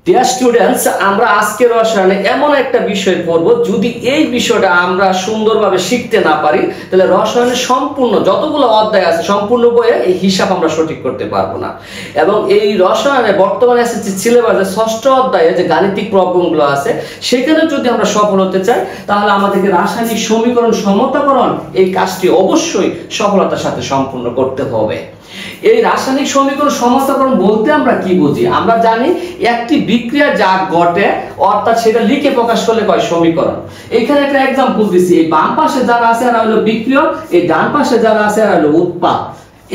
Dear students, আমরা আজকের রসায়নে এমন একটা বিষয় পড়ব, যদি এই বিষয়টা আমরা সুন্দরভাবে শিখতে না পারি তাহলে রসায়নের সম্পূর্ণ যতগুলো অধ্যায় আছে সম্পূর্ণ বইয়ে এই হিসাব আমরা সঠিক করতে পারবো না। এবং এই রসায়নে বর্তমানে এসএসসি সিলেবাসে ষষ্ঠ অধ্যায়ে যে গাণিতিক প্রবলেমগুলো আছে সেখানে যদি আমরা সফল হতে চাই তাহলে আমাদেরকে রাসায়নিক সমীকরণ সমতাকরণ এই কাজটি অবশ্যই সফলতার সাথে সম্পূর্ণ করতে হবে। এই রাসায়নিক সমীকরণ সমতাকরণ বলতে আমরা কি বুঝি? আমরা জানি একটি বিক্রিয়া যা ঘটে অর্থাৎ সেটা লিখে প্রকাশ করলে কয় সমীকরণ। এখানে একটা एग्जांपल দিছি, এই বাম পাশে যারা আছে এরা হলো বিক্রিয়ক, এই ডান পাশে যারা আছে এরা হলো উৎপাদ।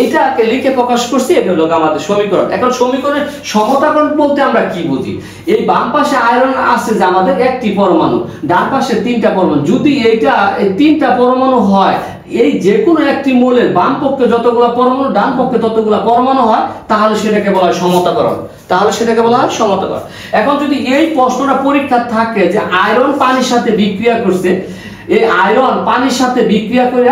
এটাকে লিখে প্রকাশ করছি, এটা হলো আমাদের সমীকরণ। এখন সমীকরণের সমতাকরণ বলতে আমরা কি বুঝি? এই বাম পাশে আয়রন আছে যে আমাদের একটি পরমাণু, ডান পাশে তিনটা পরমাণু। যদি এইটা এই তিনটা পরমাণু হয়, এই যে কোনো একটি মৌলের বাম পক্ষে যতগুলো পরমাণু ডান পক্ষে ততগুলো পরমাণু হয় তাহলে সেটাকে বলা হয় সমতাকরণ। এখন যদি এই প্রশ্নটা পরীক্ষা থাকে যে আয়রন পানির সাথে বিক্রিয়া করছে, এই আয়রন পানির সাথে বিক্রিয়া করে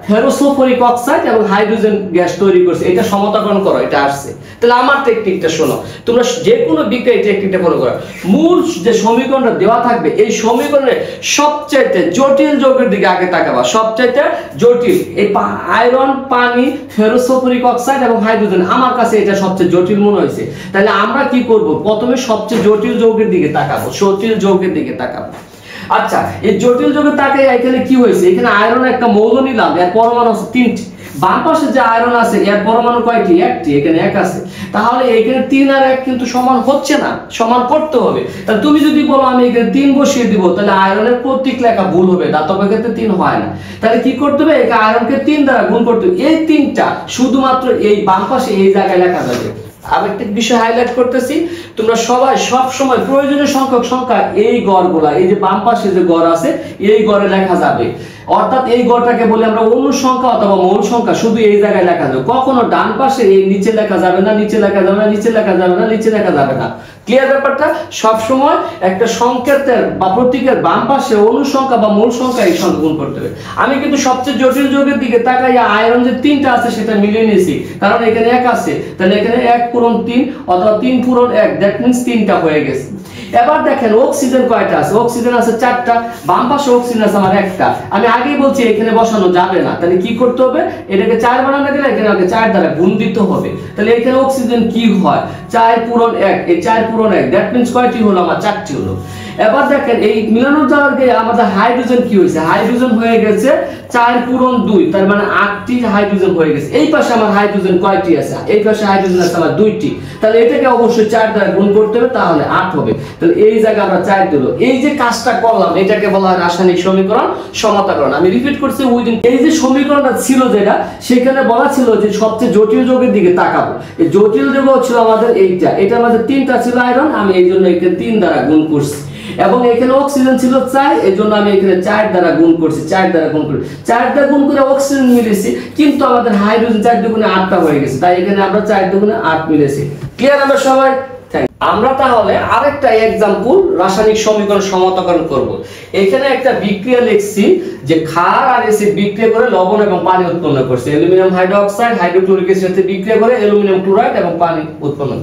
ফেরোসোফোরিক অক্সাইড এবং হাইড্রোজেন গ্যাস তৈরি করছে, এটা সমতাকরণ করো, এটা আসছে। তাহলে আমার টেকনিকটা শোনো, তোমরা যে কোনো বিক্রিয়া এই টেকনিকটা ফলো করো। মূল যে সমীকরণটা দেওয়া থাকবে এই সমীকরণের সবচাইতে জটিল যৌগের দিকে আগে তাকাবা। সবচাইতে জটিল এই আয়রন, পানি, ফেরোসোফোরিক অক্সাইড এবং হাইড্রোজেন, আমার কাছে এটা সবচেয়ে জটিল মনে হয়েছে। তাহলে আমরা কি করব? প্রথমে সবচেয়ে জটিল যৌগের দিকে তাকাবো, জটিল যৌগের দিকে তাকাবো। আচ্ছা, এই জটিল যৌগের তাকাই এখানে কি হয়েছে? এখানে আয়রন একটা মৌল নিলাম, এর পরমাণু আছে তিনটি। বাম পাশে যে আয়রন আছে এর পরমাণু কয়টি? একটি, এখানে এক আছে। তাহলে এখানে 3 আর 1 কিন্তু সমান হচ্ছে না, সমান করতে হবে। তাহলে তুমি যদি বলো আমি এখানে 3 বসিয়ে দিব তাহলে আয়রনের প্রতীক লেখা ভুল হবে, দাতবের ক্ষেত্রে 3 হয় না। তাহলে কি করতে হবে? এই আয়রনকে 3 দ্বারা গুণ করতে হবে। এই 3টা শুধুমাত্র এই বাম পাশে এই জায়গায় লেখা যাবে। আরেকটা বিষয় হাইলাইট করতেছি, তোমরা সবাই সব সময় প্রয়োজনীয় সংখ্যক সংখ্যা এই গড়গুলা, এই যে বাম পাশে যে গড় আছে এই গড়ে লেখা যাবে। অর্থাৎ এই গড়টাকে বলি আমরা অনুর সংখ্যা অথবা মৌল সংখ্যা, শুধু এই জায়গায় লেখা যাবে। কখনো ডান পাশে এই নিচে লেখা যাবে না, নিচে লেখা যাবে না, নিচে লেখা যাবে না, নিচে লেখা যাবে না। ক্লিয়ার ব্যাপারটা? সব সময় একটা সংকেতের বা প্রতীকের বাম পাশে অনুর সংখ্যা বা মৌল সংখ্যা এই সংখ্যা গুণ করতে হবে। আমি কিন্তু সবচেয়ে জটিল যৌগের দিকে তাকাই আয়রন যে 3টা আছে সেটা মিলিয়ে নিয়েছি, কারণ এখানে 1 আছে। তাহলে এখানে 1 পূরণ 3 অথবা 3 পূরণ 1, দ্যাট মিন্স 3টা হয়ে গেছে। এবার দেখেন অক্সিজেন কয়টা আছে? অক্সিজেন আছে 4টা, বাম পাশে অক্সিজেন আছে আমার একটা। আমি আগেই বলছি এখানে বসানো যাবে না, তাহলে কি করতে হবে? এটাকে 4 বানানো গেলে এখানে আগে 4 দ্বারা গুণ দিতে হবে। তাহলে এখানে অক্সিজেন কি হয়? 4 পূরণ 1, এই 4 পূরণ 1, দ্যাট মিন্স কয়টি হলো? আমার 4টি হলো। এবার দেখেন এই মিলানোর যাওয়ার আগে আমাদের হাইড্রোজেন কি হয়েছে? হাইড্রোজেন হয়ে গেছে 4 পূরণ 2, তার মানে 8টি হাইড্রোজেন হয়ে গেছে। এই পাশে আমার হাইড্রোজেন কয়টি আছে? এই পাশে হাইড্রোজেন আছে আমার 2টি। তাহলে এটাকে অবশ্যই 4 দ্বারা গুণ করতে হবে, তাহলে 8 হবে। তাহলে এই জায়গায় আমরা 4 দিল। এই যে কাজটা করলাম এটাকে বলা হয় রাসায়নিক সমীকরণ সমতাকরণ। আমি রিপিট করছি, উইদিন এই যে সমীকরণটা ছিল যেটা সেখানে বলা ছিল যে সবচেয়ে জটিল যৌগের দিকে তাকাবো। এই জটিল যৌগ ছিল আমাদের এইটা, এটা আমাদের 3টা ছিল আয়রন, আমি এই জন্য একে 3 দ্বারা গুণ করছি। এবং এখানে অক্সিজেন ছিল 4, এই জন্য আমি এখানে 4 দ্বারা গুণ করছি, 4 দ্বারা গুণ করে 4 দ্বারা গুণ করে অক্সিজেন মিলেছি, কিন্তু আমাদের হাইড্রোজেন 4 দুগুণে 8টা হয়ে গেছে, তাই এখানে আমরা 4 দুগুণে 8 মিলেছি। ক্লিয়ার আমরা সবাই? আমরা তাহলে আরেকটা एग्जांपल রাসায়নিক সমীকরণ সমতাকরণ করব। এখানে একটা বিক্রিয়া লিখছি যে ক্ষার আর অ্যাসিড বিক্রিয়া করে লবণ এবং পানি উৎপন্ন করছে। অ্যালুমিনিয়াম হাইড্রোক্সাইড হাইড্রোক্লোরিক অ্যাসিডের সাথে বিক্রিয়া করে অ্যালুমিনিয়াম ক্লোরাইড এবং পানি উৎপন্ন।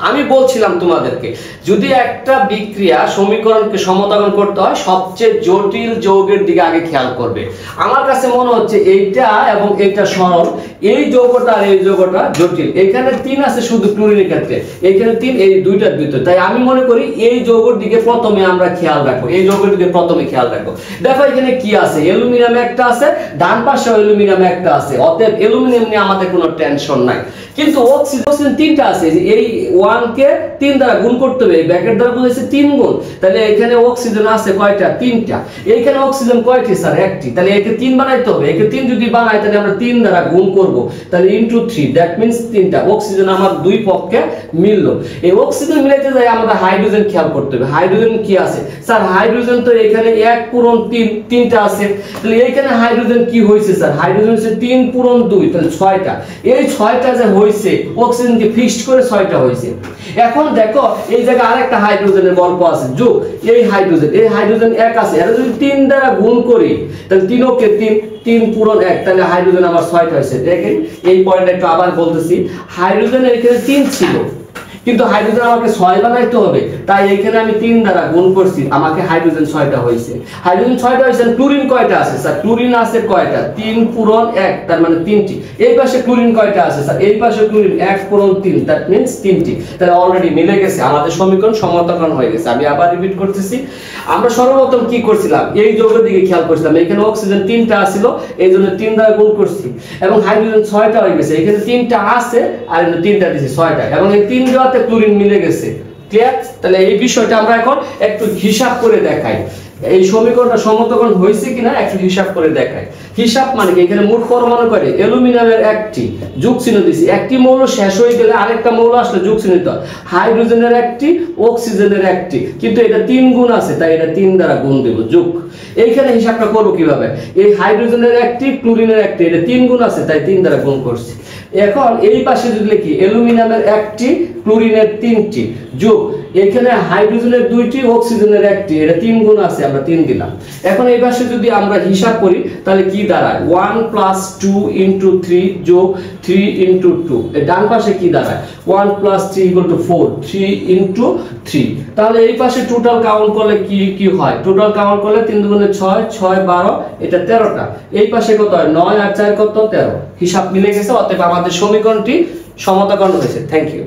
আমি বলছিলাম তোমাদেরকে যদি একটা বিক্রিয়া সমীকরণকে সমতাকরণ করতে হয় সবচেয়ে জটিল যৌগের দিকে আগে খেয়াল করবে। আমার কাছে মনে হচ্ছে এইটা এবং এটা সরল, এই যৌগটা আর এই যৌগটা জটিল। এখানে 3 আছে শুধু ক্লোরিনের ক্ষেত্রে, এখানে 3, এই দুইটার ভিতর। তাই আমি মনে করি এই যৌগের দিকে প্রথমে আমরা খেয়াল রাখবো, এই যৌগের দিকে প্রথমে খেয়াল রাখবো। দেখো এখানে কি আছে? অ্যালুমিনিয়াম একটা আছে, ডান পাশে অ্যালুমিনিয়াম একটা আছে, অতএব অ্যালুমিনিয়াম নিয়ে আমাদের কোনো টেনশন নাই। কিন্তু অক্সিজেন 3টা আছে, এই 1 কে 3 দ্বারা গুণ করতে হবে, ব্র্যাকেট দ্বারা বুঝাইছে 3 গুণ। তাহলে এখানে অক্সিজেন আছে কয়টা? 3টা। এইখানে অক্সিজেন কয়টি স্যার? একটি। তাহলে একে 3 বানাইতে হবে, একে 3 যদি বানাই তাহলে আমরা 3 দ্বারা গুণ করব, তাহলে ইনটু 3, দ্যাট মিন্স 3টা অক্সিজেন আমার দুই পক্ষে মিললো। এই অক্সিজেন মিলাইতে যাই আমাদের হাইড্রোজেন খেয়াল করতে হবে। হাইড্রোজেন কি আছে স্যার? হাইড্রোজেন তো এখানে 1 পূরণ 3, 3টা আছে। তাহলে এইখানে হাইড্রোজেন কি হইছে স্যার? হাইড্রোজেন হচ্ছে 3 পূরণ 2, তাহলে 6টা। এই 6টা যে হইছে অক্সিজেনকে ফিক্সড করে 6টা হইছে। এখন দেখো এই জায়গায় আরেকটা হাইড্রোজেনের গল্প আছে, যোগ এই হাইড্রোজেন 1 আছে, এর যদি 3 দ্বারা গুণ করি তাহলে 3 কে 3 পূরণ 1, তাহলে হাইড্রোজেন আমার 6টা হইছে। দেখেন এই পয়েন্টটা একটু আবার বলতেছি, হাইড্রোজেনের এখানে 3 ছিল, কিন্তু হাইড্রোজেন আমাকে 6 বানাইতে হবে, তাই এখানে আমি 3 দ্বারা গুণ করছি, আমাকে হাইড্রোজেন 6টা হয়েছে। হাইড্রোজেন 6টা হয়েছে। ক্লোরিন কয়টা আছে স্যার? ক্লোরিন আছে কয়টা? 3 পূরণ 1, তার মানে 3টি। এই পাশে ক্লোরিন কয়টা আছে স্যার? এই পাশে ক্লোরিন 1 পূরণ 3, দ্যাট মিন্স 3টি। তাহলে অলরেডি মিলে গেছে, আমাদের সমীকরণ সমতাকরণ হয়ে গেছে। আমি আবার রিপিট করতেছি, আমরা সর্বপ্রথম কি করছিলাম? এই যৌগের দিকে খেয়াল করছিলাম, এখানে অক্সিজেন 3টা আছিল, এই জন্য 3 দ্বারা গুণ করছি, এবং হাইড্রোজেন 6টা হয়ে গেছে। এখানে 3টা আছে আর এখানে 3টা দিছি, 6টা, এবং এই 3 দেওয়াতে ক্লোরিন মিলে গেছে। ক্লিয়ার? তাহলে এই বিষয়টা আমরা এখন একটু হিসাব করে দেখাই, এই সমীকরণটা সমতাকরণ হয়েছে কিনা একটু হিসাব করে দেখাই। হিসাব মানে কি? এখানে মোট পরমাণু করে অ্যালুমিনিয়ামের 1টি, যোগ চিহ্ন দিছি। একটি মৌল শেষ হয়ে গেলে আরেকটা মৌল আসলে যোগ চিহ্ন দিতে হয়। হাইড্রোজেনের 1টি, অক্সিজেনের 1টি, কিন্তু এটা 3 গুণ আছে, তাই এটা 3 দ্বারা গুণ দেব, যোগ। এইখানে হিসাবটা করব কিভাবে? এই হাইড্রোজেনের 1টি, ক্লোরিনের 1টি, এটা 3 গুণ আছে, তাই 3 দ্বারা গুণ করছি। এখন এই পাশে যদি লিখি অ্যালুমিনিয়ামের 1টি, ক্লোরিনের 3টি, যোগ এখানে হাইড্রোজেনের 2টি, অক্সিজেনের 1টি, এটা 3 গুণ আছে, আমরা 3 দিলাম। এখন এই পাশে যদি আমরা হিসাব করি তাহলে কি দাঁড়ায়? 1 + 2 × 3 যোগ 3 × 2, এই ডান পাশে কি দাঁড়ায়? 1 + 3 = 4, 3 × 3। তাহলে এই পাশে টোটাল কাউন্ট করলে কি কি হয়? টোটাল কাউন্ট করলে 3 × 6, 6 12, এটা 13টা। এই পাশে কত হয়? 9 আর 4 কত? 13। হিসাব মিলে গেছে, অতএব আমাদের সমীকরণটি সমতাকরণ হয়েছে। Thank you.